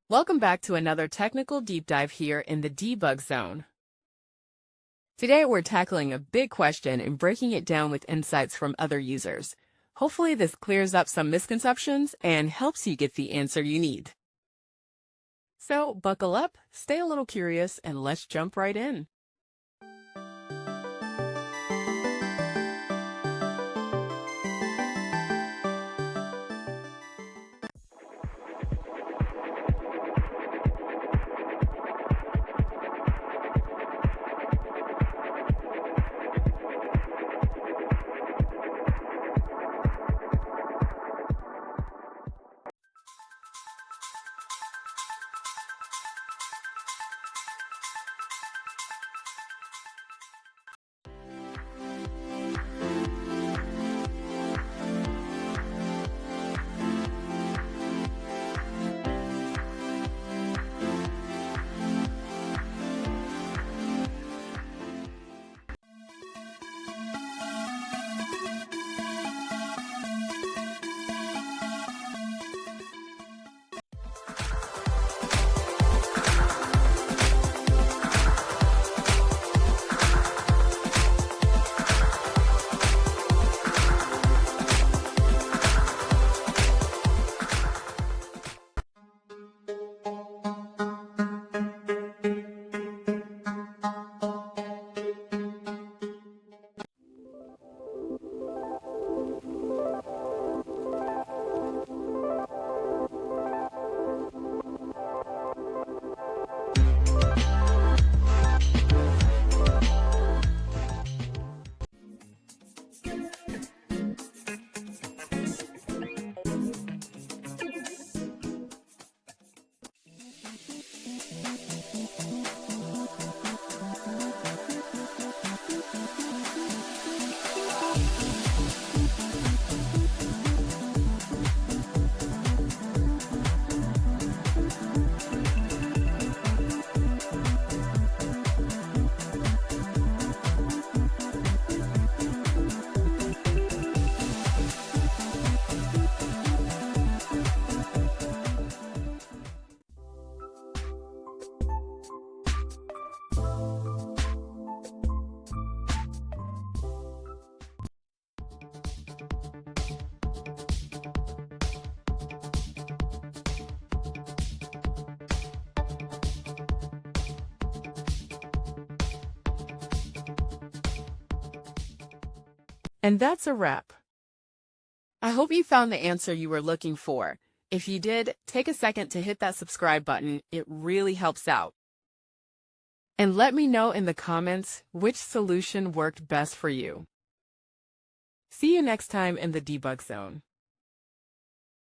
Welcome back to another technical deep dive here in the debug zone. Today we're tackling a big question and breaking it down with insights from other users. Hopefully this clears up some misconceptions and helps you get the answer you need. So buckle up, stay a little curious, and let's jump right in. And that's a wrap. I hope you found the answer you were looking for. If you did, take a second to hit that subscribe button. It really helps out. And let me know in the comments which solution worked best for you. See you next time in the debug zone.